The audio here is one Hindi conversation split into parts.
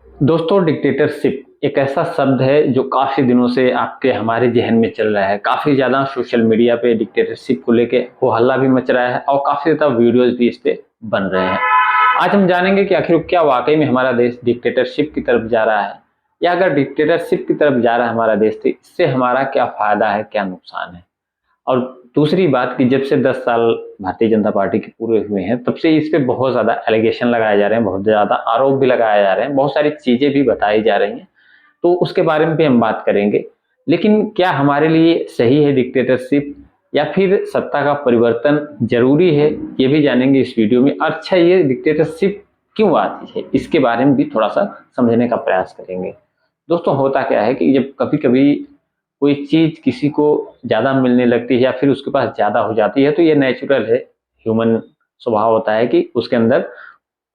दोस्तों, डिक्टेटरशिप एक ऐसा शब्द है जो काफ़ी दिनों से आपके हमारे ज़हन में चल रहा है। काफ़ी ज़्यादा सोशल मीडिया पे डिक्टेटरशिप को लेके हो हल्ला भी मच रहा है और काफ़ी ज़्यादा वीडियोज़ भी इस पे बन रहे हैं। आज हम जानेंगे कि आखिर क्या वाक़ई में हमारा देश डिक्टेटरशिप की तरफ जा रहा है? या अगर डिक्टेटरशिप की तरफ जा रहा है हमारा देश, तो इससे हमारा क्या फ़ायदा है, क्या नुकसान है? और दूसरी बात कि जब से 10 साल भारतीय जनता पार्टी के पूरे हुए हैं, तब से इस पे बहुत ज़्यादा एलिगेशन लगाए जा रहे हैं, बहुत ज़्यादा आरोप भी लगाए जा रहे हैं, बहुत सारी चीज़ें भी बताई जा रही हैं, तो उसके बारे में भी हम बात करेंगे। लेकिन क्या हमारे लिए सही है डिक्टेटरशिप या फिर सत्ता का परिवर्तन ज़रूरी है, ये भी जानेंगे इस वीडियो में। अच्छा, ये डिक्टेटरशिप क्यों आती है, इसके बारे में भी थोड़ा-सा समझने का प्रयास करेंगे। दोस्तों, होता क्या है कि जब कभी-कभी कोई चीज़ किसी को ज़्यादा मिलने लगती है या फिर उसके पास ज़्यादा हो जाती है, तो ये नेचुरल है, ह्यूमन स्वभाव होता है कि उसके अंदर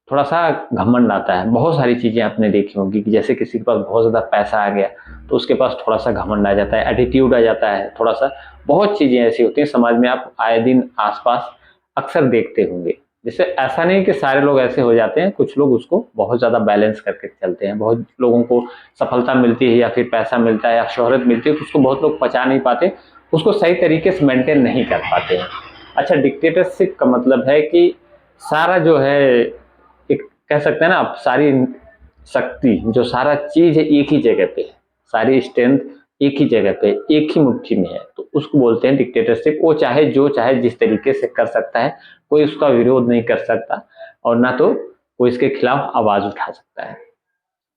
थोड़ा-सा घमंड आता है। बहुत सारी चीज़ें आपने देखी होंगी कि जैसे किसी के पास बहुत ज़्यादा पैसा आ गया, तो उसके पास थोड़ा-सा घमंड आ जाता है, एटीट्यूड आ जाता है थोड़ा-सा। बहुत चीज़ें ऐसी होती हैं समाज में, आप आए दिन आस-पास अक्सर देखते होंगे। जैसे ऐसा नहीं कि सारे लोग ऐसे हो जाते हैं, कुछ लोग उसको बहुत ज़्यादा बैलेंस करके चलते हैं। बहुत लोगों को सफलता मिलती है या फिर पैसा मिलता है या शोहरत मिलती है, तो उसको बहुत लोग पचा नहीं पाते, उसको सही तरीके से मेंटेन नहीं कर पाते हैं। अच्छा, डिक्टेटरशिप का मतलब है कि सारा जो है, एक कह सकते हैं ना आप, सारी शक्ति जो सारा चीज़ है एक ही जगह पे है, सारी स्ट्रेंथ एक ही जगह पे, एक ही मुट्ठी में है, तो उसको बोलते हैं डिक्टेटरशिप। वो चाहे जो चाहे जिस तरीके से कर सकता है, कोई उसका विरोध नहीं कर सकता और ना तो कोई इसके खिलाफ आवाज़ उठा सकता है।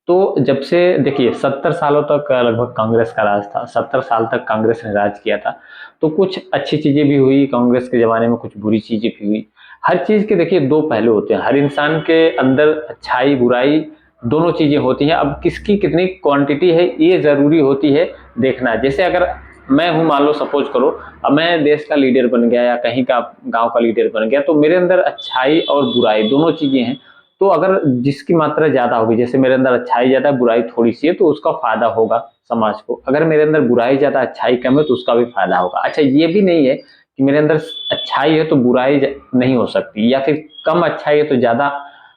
तो जब से देखिए 70 सालों तक लगभग कांग्रेस का राज था, 70 साल तक कांग्रेस ने राज किया था, तो कुछ अच्छी चीज़ें भी हुई कांग्रेस के ज़माने में, कुछ बुरी चीज़ें भी हुई। हर चीज़ के देखिए 2 पहलू होते हैं, हर इंसान के अंदर अच्छाई, बुराई दोनों चीज़ें होती हैं। अब किसकी कितनी क्वांटिटी है, ये ज़रूरी होती है देखना। जैसे अगर मैं हूँ, मान लो सपोज़ करो, अब मैं देश का लीडर बन गया या कहीं का गाँव का लीडर बन गया, तो मेरे अंदर अच्छाई और बुराई दोनों चीज़ें हैं। तो अगर जिसकी मात्रा ज़्यादा होगी, जैसे मेरे अंदर अच्छाई ज़्यादा है, बुराई थोड़ी-सी है, तो उसका फ़ायदा होगा समाज को। अगर मेरे अंदर बुराई ज़्यादा, अच्छाई कम है, तो उसका भी फ़ायदा होगा। अच्छा, ये भी नहीं है कि मेरे अंदर अच्छाई है तो बुराई ज नहीं हो सकती, या फिर कम अच्छाई है तो ज़्यादा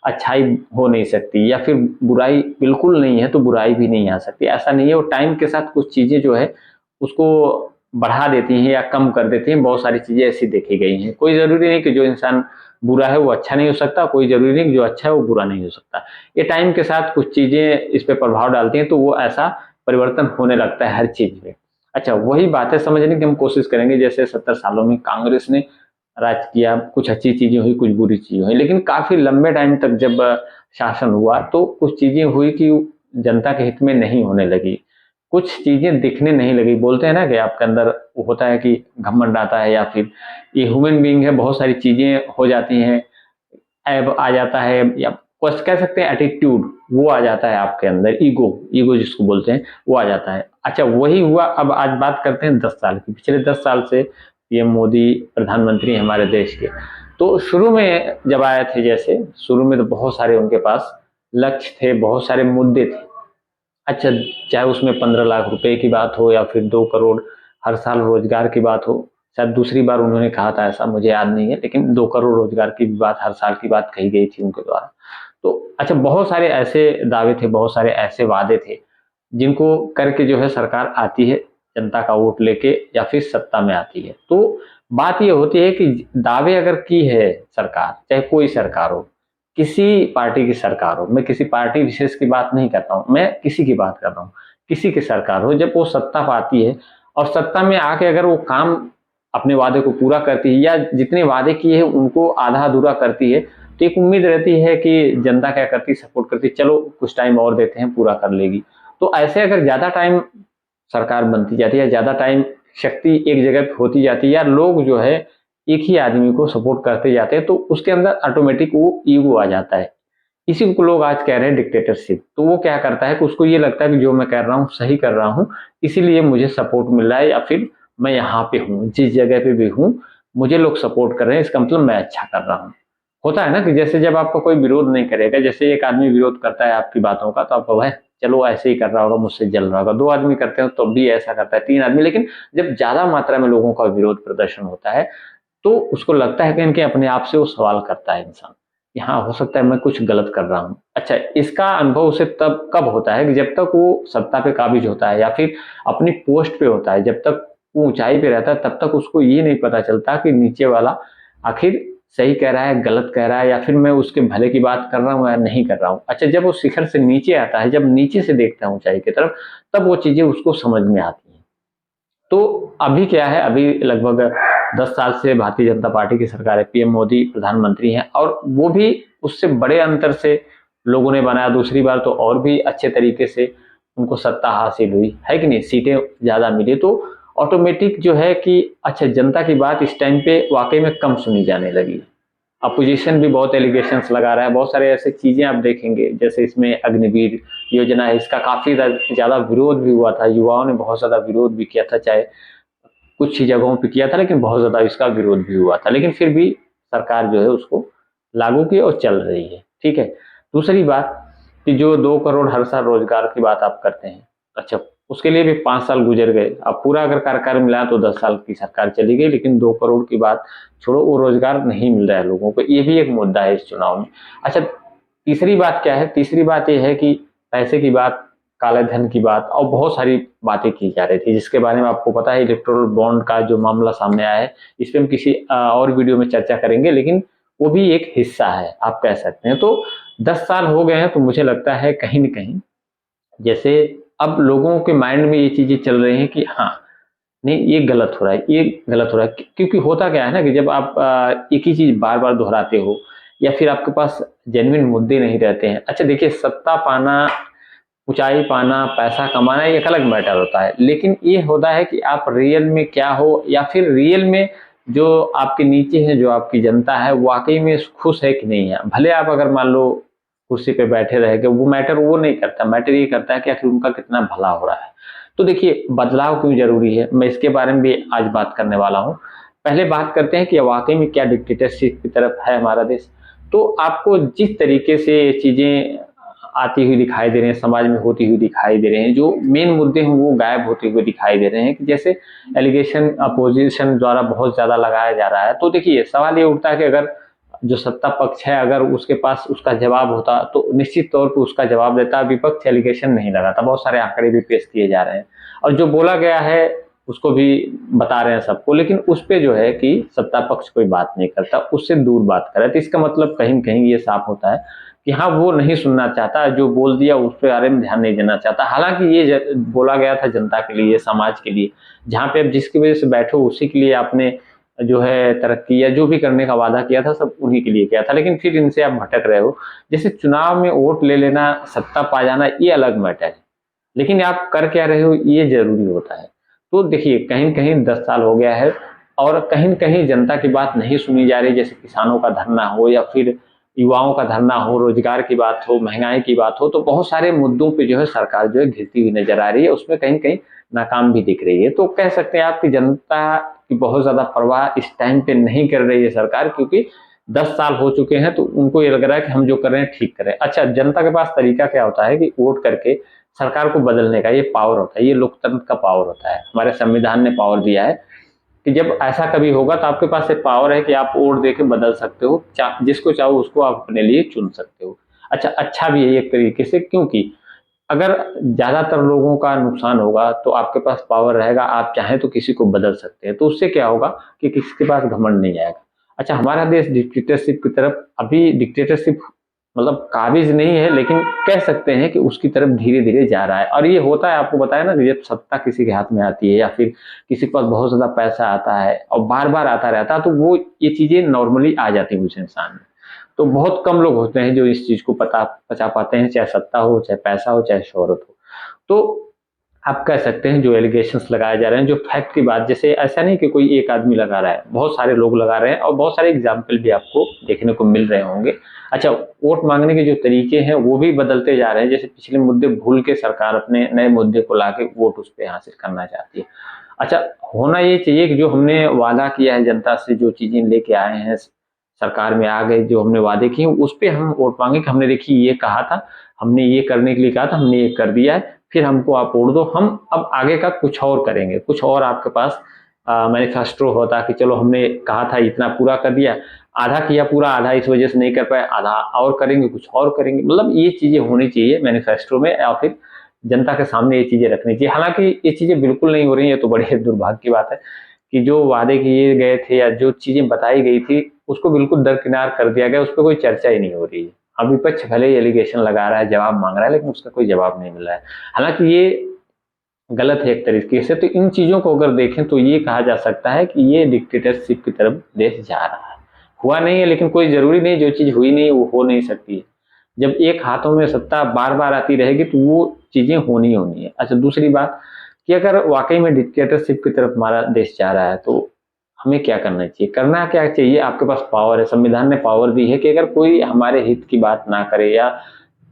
अच्छाई हो नहीं सकती, या फिर बुराई बिल्कुल नहीं है तो बुराई भी नहीं आ सकती। ऐसा नहीं है, वो टाइम के साथ कुछ चीज़ें जो है उसको बढ़ा देती हैं या कम कर देती हैं। बहुत सारी चीज़ें ऐसी देखी गई हैं। कोई ज़रूरी नहीं कि जो इंसान बुरा है वो अच्छा नहीं हो सकता, कोई ज़रूरी नहीं कि जो अच्छा है वो बुरा नहीं हो सकता। ये टाइम के साथ कुछ चीज़ें इस पे प्रभाव डालती हैं, तो वो ऐसा परिवर्तन होने लगता है हर चीज़ में। अच्छा, वही बातें समझने की हम कोशिश करेंगे। जैसे 70 सालों में कांग्रेस ने राज किया, कुछ अच्छी चीज़ें हुई, कुछ बुरी चीज़ें हुई, लेकिन काफ़ी लंबे टाइम तक जब शासन हुआ, तो कुछ चीज़ें हुई कि जनता के हित में नहीं होने लगी। कुछ चीज़ें दिखने नहीं लगी। बोलते हैं ना कि आपके अंदर वो होता है कि घमंड आता है, या फिर ये ह्यूमन बीइंग है, बहुत सारी चीज़ें हो जाती हैं, ऐब आ जाता है, या कुछ कह सकते हैं एटीट्यूड, वो आ जाता है आपके अंदर, ईगो, ईगो जिसको बोलते हैं, वो आ जाता है। अच्छा, वही हुआ। अब आज बात करते हैं 10 साल की। पिछले 10 साल से पीएम मोदी प्रधानमंत्री हैं हमारे देश के। तो शुरू में जब आए थे, जैसे शुरू में तो बहुत सारे उनके पास लक्ष्य थे, बहुत सारे मुद्दे थे। अच्छा, चाहे उसमें 15 लाख रुपए की बात हो या फिर 2 करोड़ हर साल रोजगार की बात हो। शायद दूसरी बार उन्होंने कहा था ऐसा, मुझे याद नहीं है, लेकिन 2 करोड़ रोजगार की भी बात, हर साल की बात कही गई थी उनके द्वारा। तो अच्छा, बहुत सारे ऐसे दावे थे, बहुत सारे ऐसे वादे थे, जिनको करके जो है सरकार आती है, जनता का वोट लेके या फिर सत्ता में आती है। तो बात ये होती है कि दावे अगर की है सरकार, चाहे कोई सरकार हो, किसी पार्टी की सरकार हो, मैं किसी पार्टी विशेष की बात नहीं करता हूँ, मैं किसी की बात कर रहा हूँ, किसी की सरकार हो, जब वो सत्ता पाती है और सत्ता में आके अगर वो काम अपने वादे को पूरा करती है या जितने वादे किए हैं उनको आधा अधूरा करती है, तो एक उम्मीद रहती है कि जनता क्या करती है, सपोर्ट करती है, चलो कुछ टाइम और देते हैं, पूरा कर लेगी। तो ऐसे अगर ज़्यादा टाइम सरकार बनती जाती है, ज़्यादा टाइम शक्ति एक जगह पे होती जाती है, या लोग जो है एक ही आदमी को सपोर्ट करते जाते हैं, तो उसके अंदर ऑटोमेटिक वो ईगो आ जाता है। इसी को लोग आज कह रहे हैं डिक्टेटरशिप। तो वो क्या करता है कि उसको ये लगता है कि जो मैं कर रहा हूँ सही कर रहा हूँ, इसीलिए मुझे सपोर्ट मिल रहा है, या फिर मैं यहाँ पे हूँ, जिस जगह पे भी हूँ, मुझे लोग सपोर्ट कर रहे हैं, इसका मतलब मैं अच्छा कर रहा हूँ। होता है ना कि जैसे जब आपका कोई विरोध नहीं करेगा, जैसे एक आदमी विरोध करता है आपकी बातों का, तो आपको वह चलो ऐसे ही कर रहा होगा, मुझसे जल रहा होगा। 2 आदमी करते हैं तब भी ऐसा करता है, 3 आदमी, लेकिन जब ज़्यादा मात्रा में लोगों का विरोध प्रदर्शन होता है, तो उसको लगता है कहीं न कहीं अपने आप से वो सवाल करता है इंसान। यहाँ हो सकता है मैं कुछ गलत कर रहा हूँ। अच्छा, इसका अनुभव उसे तब कब होता है कि जब तक वो सत्ता पे काबिज होता है या फिर अपनी पोस्ट पे होता है। जब तक वो ऊँचाई पे रहता है तब तक उसको ये नहीं पता चलता कि नीचे वाला आखिर सही कह रहा है, गलत कह रहा है या फिर मैं उसके भले की बात कर रहा हूँ या नहीं कर रहा हूँ। अच्छा, जब वो शिखर से नीचे आता है, जब नीचे से देखता है ऊँचाई की तरफ, तब वो चीज़ें उसको समझ में आती हैं। तो अभी क्या है, अभी लगभग 10 साल से भारतीय जनता पार्टी की सरकार है, पीएम मोदी प्रधानमंत्री हैं और वो भी उससे बड़े अंतर से लोगों ने बनाया। दूसरी बार तो और भी अच्छे तरीके से उनको सत्ता हासिल हुई, है कि नहीं? सीटें ज़्यादा मिली तो ऑटोमेटिक जो है कि अच्छा, जनता की बात इस टाइम पे वाक़ई में कम सुनी जाने लगी। अपोजिशन भी बहुत एलिगेशंस लगा रहा है, बहुत सारे ऐसे चीज़ें आप देखेंगे, जैसे इसमें अग्निवीर योजना है, इसका काफ़ी ज़्यादा विरोध भी हुआ था, युवाओं ने बहुत ज़्यादा विरोध भी किया था, चाहे कुछ ही जगहों पे किया था लेकिन बहुत ज़्यादा इसका विरोध भी हुआ था, लेकिन फिर भी सरकार जो है उसको लागू की और चल रही है, ठीक है। दूसरी बात कि जो 2 करोड़ हर साल रोजगार की बात आप करते हैं, अच्छा, उसके लिए भी 5 साल गुजर गए। अब पूरा अगर कार्यकाल मिलाया तो 10 साल की सरकार चली गई, लेकिन 2 करोड़ की बात छोड़ो, वो रोजगार नहीं मिल रहा है लोगों को, ये भी एक मुद्दा है इस चुनाव में। अच्छा, तीसरी बात क्या है? तीसरी बात ये है कि पैसे की बात, काले धन की बात और बहुत सारी बातें की जा रही थी, जिसके बारे में आपको पता है, इलेक्टोरल बॉन्ड का जो मामला सामने आया है, इस पे हम किसी और वीडियो में चर्चा करेंगे, लेकिन वो भी एक हिस्सा है, आप कह सकते हैं। तो 10 साल हो गए हैं तो मुझे लगता है कहीं न कहीं जैसे अब लोगों के माइंड में ये चीज़ें चल रही हैं कि हाँ, नहीं ये गलत हो रहा है, ये गलत हो रहा है। क्योंकि होता क्या है ना कि जब आप एक ही चीज़ बार-बार दोहराते हो या फिर आपके पास जेन्युइन मुद्दे नहीं रहते हैं। अच्छा देखिए, सत्ता पाना, ऊँचाई पाना, पैसा कमाना ये एक अलग मैटर होता है। लेकिन ये होता है कि आप रियल में क्या हो या फिर रियल में जो आपके नीचे है, जो आपकी जनता है, वाक़ई में खुश है कि नहीं है। भले आप अगर मान लो कुर्सी पे बैठे रह गए, वो मैटर वो नहीं करता। मैटर ये करता है कि आखिर उनका कितना भला हो रहा है। तो देखिए, बदलाव क्यों ज़रूरी है, मैं इसके बारे में भी आज बात करने वाला हूँ। पहले बात करते हैं कि वाक़ई में क्या डिक्टेटरशिप की तरफ है हमारा देश। तो आपको जिस तरीके से ये चीज़ें आती हुई दिखाई दे रही हैं, समाज में होती हुई दिखाई दे रहे हैं, जो मेन मुद्दे हैं वो गायब होते हुए दिखाई दे रहे हैं कि जैसे एलिगेशन अपोजिशन द्वारा बहुत ज़्यादा लगाया जा रहा है। तो देखिए, सवाल ये उठता है कि अगर जो सत्ता पक्ष है, अगर उसके पास उसका जवाब होता तो निश्चित तौर पे उसका जवाब देता। विपक्ष एलिगेशन नहीं लगाता, बहुत सारे आंकड़े भी पेश किए जा रहे हैं और जो बोला गया है उसको भी बता रहे हैं सबको, लेकिन उस पे जो है कि सत्ता पक्ष कोई बात नहीं करता, उससे दूर बात कर रहा है। तो इसका मतलब कहीं न कहीं ये साफ होता है कि हाँ, वो नहीं सुनना चाहता, जो बोल दिया उस पे बारे में ध्यान नहीं देना चाहता। हालाँकि ये बोला गया था जनता के लिए, समाज के लिए, जहाँ पे आप जिसकी वजह से बैठे हो उसी के लिए आपने जो है तरक्की या जो भी करने का वादा किया था, सब उन्हीं के लिए किया था, लेकिन फिर इनसे आप भटक रहे हो। जैसे चुनाव में वोट ले लेना, सत्ता पा जाना, ये अलग मैटर है, लेकिन आप कर क्या रहे हो ये ज़रूरी होता है। तो देखिए, कहीं न कहीं 10 साल हो गया है और कहीं न कहीं जनता की बात नहीं सुनी जा रही, जैसे किसानों का धरना हो या फिर युवाओं का धरना हो, रोज़गार की बात हो, महँगाई की बात हो, तो बहुत सारे मुद्दों पे जो है सरकार जो है घिरती हुई नज़र आ रही है, उसमें कहीं न कहीं नाकाम भी दिख रही है। तो कह सकते हैं आप कि जनता की बहुत ज़्यादा परवाह इस टाइम पे नहीं कर रही है सरकार, क्योंकि 10 साल हो चुके हैं तो उनको ये लग रहा है कि हम जो कर रहे हैं ठीक कर रहे हैं। अच्छा, जनता के पास तरीका क्या होता है कि वोट करके सरकार को बदलने का ये पावर होता है, ये लोकतंत्र का पावर होता है। हमारे संविधान ने पावर दिया है कि जब ऐसा कभी होगा तो आपके पास एक पावर है कि आप वोट देके बदल सकते हो, जिसको चाहो उसको आप अपने लिए चुन सकते हो। अच्छा, अच्छा भी है एक तरीके से, क्योंकि अगर ज़्यादातर लोगों का नुकसान होगा तो आपके पास पावर रहेगा, आप चाहें तो किसी को बदल सकते हैं। तो उससे क्या होगा कि किसी के पास घमंड नहीं आएगा। अच्छा, हमारा देश डिक्टेटरशिप की तरफ, अभी डिक्टेटरशिप मतलब काबिज़ नहीं है, लेकिन कह सकते हैं कि उसकी तरफ धीरे-धीरे जा रहा है और ये होता है, आपको बताया ना कि जब सत्ता किसी के हाथ में आती है या फिर किसी के पास बहुत ज़्यादा पैसा आता है और बार-बार आता रहता है, तो वो ये चीज़ें नॉर्मली आ जाती हैं उस इंसान में। तो बहुत कम लोग होते हैं जो इस चीज़ को पचा पाते हैं, चाहे सत्ता हो, चाहे पैसा हो, चाहे शोहरत हो। तो आप कह सकते हैं जो एलिगेशंस लगाए जा रहे हैं, जो फैक्ट की बात, जैसे ऐसा नहीं कि कोई एक आदमी लगा रहा है, बहुत सारे लोग लगा रहे हैं और बहुत सारे एग्ज़ाम्पल भी आपको देखने को मिल रहे होंगे। अच्छा, वोट माँगने के जो तरीके हैं वो भी बदलते जा रहे हैं, जैसे पिछले मुद्दे भूल के सरकार अपने नए मुद्दे को लाके वोट उस पे हासिल करना चाहती है। अच्छा, होना ये चाहिए कि जो हमने वादा किया है जनता से, जो चीज़ें लेके आए हैं, सरकार में आ गए, जो हमने वादे किए, उस पे हम वोट माँगे कि हमने देखिए ये कहा था, हमने ये करने के लिए कहा था, हमने ये कर दिया है, फिर हमको आप वोट दो, हम अब आगे का कुछ और करेंगे, कुछ और आपके पास मैनिफेस्टो होता कि चलो हमने कहा था इतना पूरा कर दिया, आधा किया पूरा, आधा इस वजह से नहीं कर पाए, आधा और करेंगे, कुछ और करेंगे। मतलब ये चीज़ें होनी चाहिए मैनिफेस्टो में, या फिर जनता के सामने ये चीज़ें रखनी चाहिए। हालाँकि ये चीज़ें बिल्कुल नहीं हो रही हैं, तो बड़े दुर्भाग्य की बात है कि जो वादे किए गए थे या जो चीज़ें बताई गई थी, उसको बिल्कुल दरकिनार कर दिया गया, उस पे कोई चर्चा ही नहीं हो रही है। अब विपक्ष भले ही एलिगेशन लगा रहा है, जवाब माँग रहा है, लेकिन उसका कोई जवाब नहीं मिल रहा है। हालाँकि ये गलत है एक तरीके से, तो इन चीज़ों को अगर देखें तो ये कहा जा सकता है कि ये डिक्टेटरशिप की तरफ देश जा रहा है। हुआ नहीं है, लेकिन कोई ज़रूरी नहीं, जो चीज़ हुई नहीं है वो हो नहीं सकती है। जब एक हाथों में सत्ता बार-बार आती रहेगी तो वो चीज़ें होनी ही होनी है। अच्छा, दूसरी बात कि अगर वाक़ई में डिक्टेटरशिप की तरफ हमारा देश जा रहा है तो हमें क्या करना चाहिए? करना क्या चाहिए? आपके पास पावर है, संविधान ने पावर दी है कि अगर कोई हमारे हित की बात ना करे या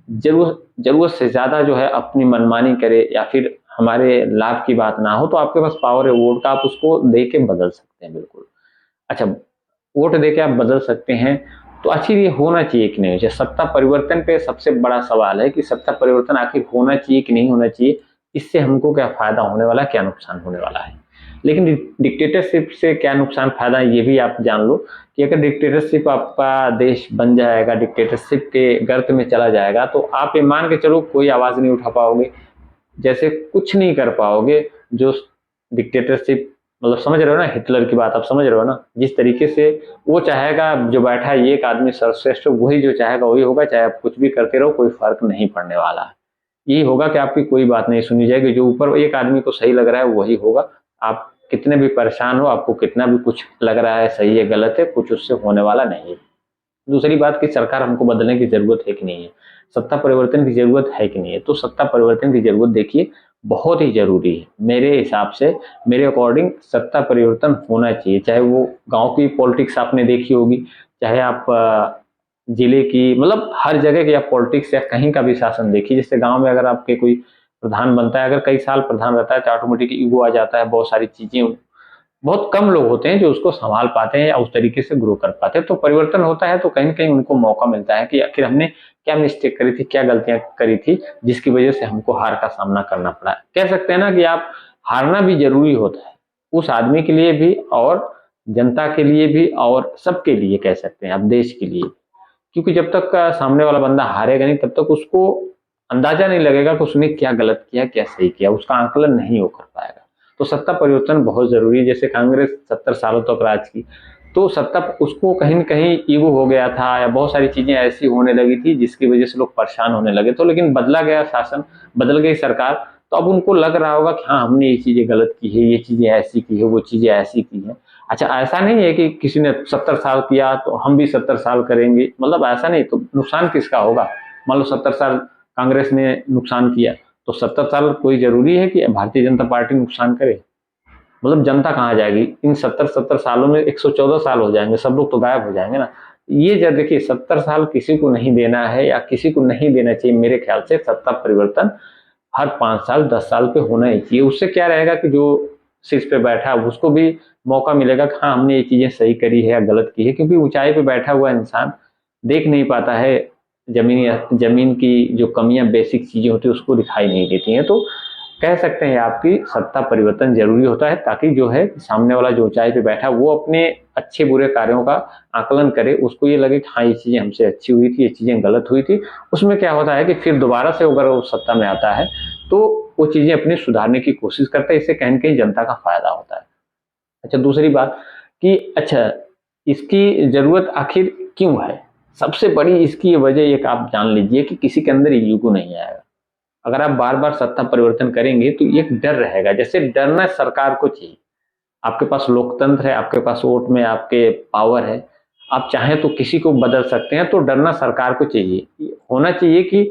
ज़रूरत ज़रूरत से ज़्यादा जो है अपनी मनमानी करे या फिर हमारे लाभ की बात ना हो, तो आपके पास पावर है वोट का, आप उसको दे के बदल सकते हैं बिल्कुल। अच्छा, वोट दे के आप बदल सकते हैं, तो आखिर ये होना चाहिए कि नहीं? जैसे सत्ता परिवर्तन पे सबसे बड़ा सवाल है कि सत्ता परिवर्तन आखिर होना चाहिए कि नहीं होना चाहिए? इससे हमको क्या फ़ायदा होने वाला है, क्या नुकसान होने वाला है? लेकिन डिक्टेटरशिप से क्या नुकसान फ़ायदा है ये भी आप जान लो कि अगर डिक्टेटरशिप आपका देश बन जाएगा, डिक्टेटरशिप के गर्त में चला जाएगा, तो आप ये मान के चलो कोई आवाज़ नहीं उठा पाओगे, जैसे कुछ नहीं कर पाओगे। जो डिक्टेटरशिप, मतलब समझ रहे हो ना, हिटलर की बात आप समझ रहे हो ना? जिस तरीके से वो चाहेगा, जो बैठा है ये एक आदमी सर्वश्रेष्ठ, वही जो चाहेगा वही होगा, चाहे आप कुछ भी करते रहो कोई फ़र्क नहीं पड़ने वाला है। यही होगा कि आपकी कोई बात नहीं सुनी जाएगी, जो ऊपर एक आदमी को सही लग रहा है वही होगा। आप कितने भी परेशान हो, आपको कितना भी कुछ लग रहा है सही है, गलत है, कुछ उससे होने वाला नहीं है। दूसरी बात कि सरकार हमको बदलने की ज़रूरत है कि नहीं है? सत्ता परिवर्तन की ज़रूरत है कि नहीं है? तो सत्ता परिवर्तन की ज़रूरत देखिए बहुत ही ज़रूरी है। मेरे हिसाब से, मेरे अकॉर्डिंग सत्ता परिवर्तन होना चाहिए। चाहे वो गाँव की पॉलिटिक्स आपने देखी होगी, चाहे आप ज़िले की, मतलब हर जगह की आप पॉलिटिक्स या कहीं का भी शासन देखिए। जैसे गाँव में अगर आपके कोई प्रधान बनता है, अगर कई साल प्रधान रहता है तो ऑटोमेटिक ईगो आ जाता है, बहुत सारी चीज़ें, बहुत कम लोग होते हैं जो उसको सँभाल पाते हैं या उस तरीके से ग्रो कर पाते हैं। तो परिवर्तन होता है तो कहीं न कहीं उनको मौका मिलता है कि आखिर हमने क्या मिस्टेक करी थी, क्या गलतियाँ करी थी, जिसकी वज़ह से हमको हार का सामना करना पड़ा। कह सकते हैं ना कि आप हारना भी ज़रूरी होता है, उस आदमी के लिए भी और जनता के लिए भी और सबके लिए कह सकते हैं आप, देश के लिए। क्योंकि जब तक सामने वाला बंदा हारेगा नहीं, तब तक उसको अंदाज़ा नहीं लगेगा कि उसने क्या गलत किया, क्या सही किया, उसका आकलन नहीं हो कर पाएगा। तो सत्ता परिवर्तन बहुत ज़रूरी है। जैसे कांग्रेस 70 सालों तक राज की, तो सत्ता उसको कहीं न कहीं ईगो हो गया था या बहुत सारी चीज़ें ऐसी होने लगी थी जिसकी वज़ह से लोग परेशान होने लगे। तो लेकिन बदला गया शासन, बदल गई सरकार, तो अब उनको लग रहा होगा कि हाँ, हमने ये चीज़ें गलत की है, ये चीज़ें ऐसी की है, वो चीज़ें ऐसी की हैं। अच्छा, ऐसा नहीं है कि किसी ने 70 साल किया तो हम भी 70 साल करेंगे, मतलब ऐसा नहीं, तो नुकसान किसका होगा? मान लो 70 साल कांग्रेस ने नुकसान किया, तो 70 साल कोई ज़रूरी है कि भारतीय जनता पार्टी नुकसान करे? मतलब जनता कहाँ जाएगी? इन 70-70 सालों में 114 साल हो जाएँगे, सब लोग तो गायब हो जाएँगे ना। ये ज देखिए 70 साल किसी को नहीं देना है या किसी को नहीं देना चाहिए, मेरे ख्याल से सत्ता परिवर्तन हर 5 साल, 10 साल पे होना ही चाहिए। उससे क्या रहेगा कि जो शीर्ष पे बैठा है उसको भी मौका मिलेगा कि हाँ, हमने ये चीज़ें सही करी है या गलत की है, क्योंकि ऊँचाई पे बैठा हुआ इंसान देख नहीं पाता है, ज़मीन की जो कमियाँ, बेसिक चीज़ें होती हैं उसको दिखाई नहीं देती हैं। तो कह सकते हैं आपकी सत्ता परिवर्तन ज़रूरी होता है, ताकि जो है सामने वाला जो ऊँचाई पे बैठा है वो अपने अच्छे बुरे कार्यों का आकलन करे, उसको ये लगे कि हाँ, ये चीज़ें हमसे अच्छी हुई थी, ये चीज़ें गलत हुई थी। उसमें क्या होता है कि फिर दोबारा से अगर वो सत्ता में आता है, तो वो चीज़ें अपनी सुधारने की कोशिश करता है, इससे कहीं न कहीं जनता का फ़ायदा होता है। अच्छा, दूसरी बात कि अच्छा, इसकी ज़रूरत आखिर क्यों है? सबसे बड़ी इसकी वजह एक आप जान लीजिए कि किसी के अंदर ईगो नहीं आएगा। अगर आप बार-बार सत्ता परिवर्तन करेंगे तो एक डर रहेगा, जैसे डरना सरकार को चाहिए। आपके पास लोकतंत्र है, आपके पास वोट में आपके पावर है, आप चाहें तो किसी को बदल सकते हैं, तो डरना सरकार को चाहिए। ये होना चाहिए कि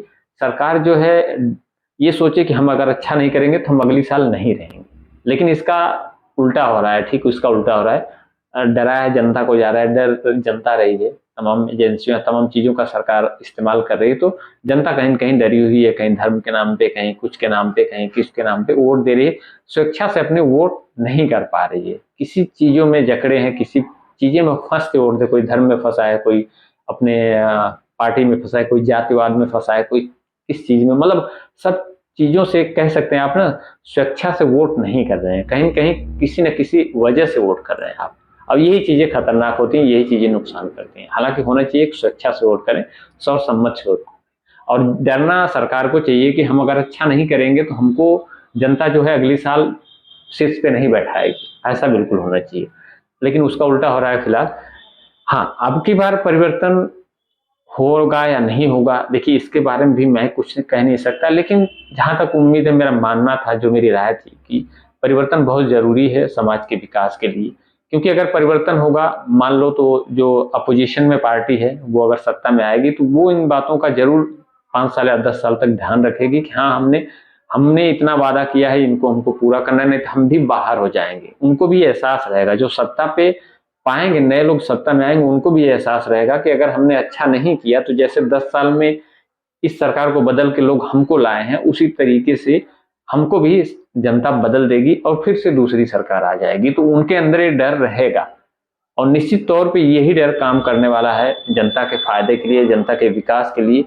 सरकार जो है ये सोचे कि हम अगर अच्छा नहीं करेंगे तो हम अगली साल नहीं रहेंगे। लेकिन इसका उल्टा हो रहा है, ठीक उसका उल्टा हो रहा है। डराया जनता को जा रहा है, डर जनता रही है, तमाम एजेंसियाँ, तमाम चीज़ों का सरकार इस्तेमाल कर रही है, तो जनता कहीं न कहीं डरी हुई है, कहीं धर्म के नाम पे, कहीं कुछ के नाम पे, कहीं किस के नाम पे वोट दे रही है। स्वेच्छा से अपने वोट नहीं कर पा रही है। किसी चीज़ों में जकड़े हैं, किसी चीज़ें में फँस के वोट दे, कोई धर्म में फँसा है, कोई अपने पार्टी में फँसा है, कोई जातिवाद में फँसा है, कोई किस चीज़ में, मतलब सब चीज़ों से कह सकते हैं आप ना, स्वेच्छा से वोट नहीं कर रहे हैं, कहीं न कहीं किसी न किसी वजह से वोट कर रहे हैं आप। अब यही चीज़ें खतरनाक होती हैं, यही चीज़ें नुकसान करती हैं। हालाँकि होना चाहिए कि स्वेच्छा से वोट करें, सर्वसम्मत से वोट, और डरना सरकार को चाहिए कि हम अगर अच्छा नहीं करेंगे तो हमको जनता जो है अगले साल शीर्ष पे नहीं बैठाएगी, ऐसा बिल्कुल होना चाहिए। लेकिन उसका उल्टा हो रहा है फिलहाल। हाँ, अब की बार परिवर्तन होगा या नहीं होगा, देखिए इसके बारे में भी मैं कुछ कह नहीं सकता, लेकिन जहाँ तक उम्मीद है, मेरा मानना था, जो मेरी राय थी कि परिवर्तन बहुत ज़रूरी है समाज के विकास के लिए। क्योंकि अगर परिवर्तन होगा, मान लो तो जो अपोज़िशन में पार्टी है, वो अगर सत्ता में आएगी, तो वो इन बातों का ज़रूर 5 साल या 10 साल तक ध्यान रखेगी कि हाँ, हमने हमने इतना वादा किया है, इनको हमको पूरा करना है, नहीं तो हम भी बाहर हो जाएँगे। उनको भी एहसास रहेगा, जो सत्ता पे पाएँगे, नए लोग सत्ता में आएँगे, उनको भी एहसास रहेगा कि अगर हमने अच्छा नहीं किया, तो जैसे 10 साल में इस सरकार को बदल के लोग हमको लाए हैं, उसी तरीके से हमको भी जनता बदल देगी और फिर से दूसरी सरकार आ जाएगी। तो उनके अंदर ये डर रहेगा, और निश्चित तौर पे यही डर काम करने वाला है जनता के फायदे के लिए, जनता के विकास के लिए।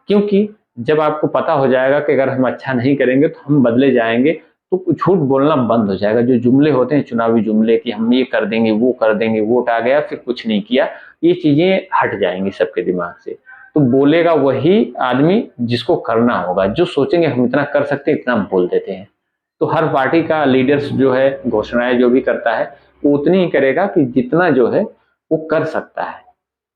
क्योंकि जब आपको पता हो जाएगा कि अगर हम अच्छा नहीं करेंगे तो हम बदले जाएँगे, तो झूठ बोलना बंद हो जाएगा। जो जुमले होते हैं चुनावी जुमले कि हम ये कर देंगे, वो कर देंगे, वोट आ गया फिर कुछ नहीं किया, ये चीज़ें हट जाएँगी सबके दिमाग से। तो बोलेगा वही आदमी जिसको करना होगा, जो सोचेंगे हम इतना कर सकते हैं, इतना बोल देते हैं। तो हर पार्टी का लीडर्स जो है, घोषणाएँ जो भी करता है, वो उतनी ही करेगा कि जितना जो है वो कर सकता है।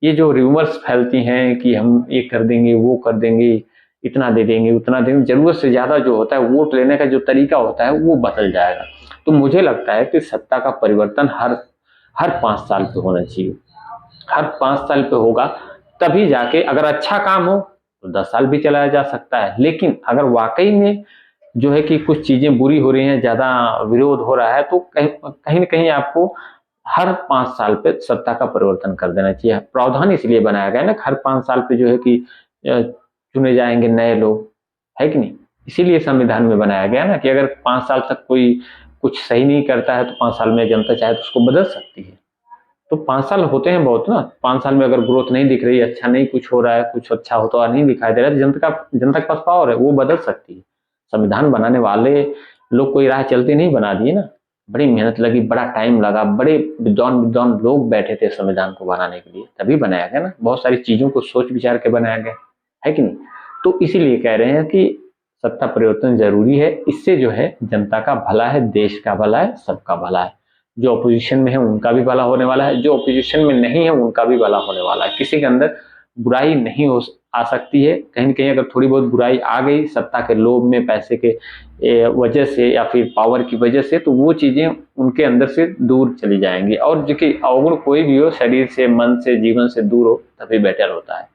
ये जो र्यूमर्स फैलती हैं कि हम ये कर देंगे, वो कर देंगे, इतना दे देंगे, उतना देंगे, ज़रूरत से ज़्यादा जो होता है, वोट लेने का जो तरीका होता है, वो बदल जाएगा। तो मुझे लगता है कि सत्ता का परिवर्तन हर हर 5 साल पे होना चाहिए। हर 5 साल पे होगा, तभी जाके अगर अच्छा काम हो, तो 10 साल भी चलाया जा सकता है। लेकिन अगर वाक़ई में जो है कि कुछ चीज़ें बुरी हो रही हैं, ज़्यादा विरोध हो रहा है, तो कहीं कहीं न कहीं आपको हर 5 साल पे सत्ता का परिवर्तन कर देना चाहिए। प्रावधान इसलिए बनाया गया है ना कि हर 5 साल पे जो है कि चुने जाएँगे नए लोग, है कि नहीं? इसीलिए संविधान में बनाया गया है ना कि अगर 5 साल तक कोई कुछ सही नहीं करता है, तो 5 साल में जनता चाहे तो उसको बदल सकती है। तो 5 साल होते हैं बहुत ना, 5 साल में अगर ग्रोथ नहीं दिख रही है, अच्छा नहीं कुछ हो रहा है, कुछ अच्छा होता हुआ नहीं दिखाई दे रहा है, तो जनता के पास पावर है, वो बदल सकती है। संविधान बनाने वाले लोग कोई राह चलते नहीं बना दिए ना, बड़ी मेहनत लगी, बड़ा टाइम लगा, बड़े विद्वान-विद्वान लोग बैठे थे संविधान को बनाने के लिए, तभी बनाया गया ना, बहुत सारी चीज़ों को सोच विचार के बनाया गया, है कि नहीं? तो इसीलिए कह रहे हैं कि सत्ता परिवर्तन ज़रूरी है, इससे जो है जनता का भला है, देश का भला है, सबका भला है। जो अपोजिशन में है उनका भी भला होने वाला है, जो अपोजिशन में नहीं है उनका भी भला होने वाला है। किसी के अंदर बुराई नहीं आ सकती है, कहीं न कहीं अगर थोड़ी बहुत बुराई आ गई सत्ता के लोभ में, पैसे के वजह से या फिर पावर की वजह से, तो वो चीज़ें उनके अंदर से दूर चली जाएँगी, और देखिए अवगुण कोई भी हो, शरीर से, मन से, जीवन से दूर हो, तभी बेटर होता है।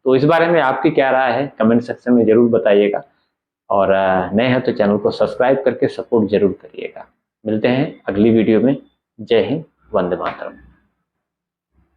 तो इस बारे में आपकी क्या राय है? कमेंट सेक्शन में ज़रूर बताइएगा, और नए हैं तो चैनल को सब्सक्राइब करके सपोर्ट ज़रूर करिएगा। मिलते हैं अगली वीडियो में। जय हिंद, वंदे मातरम।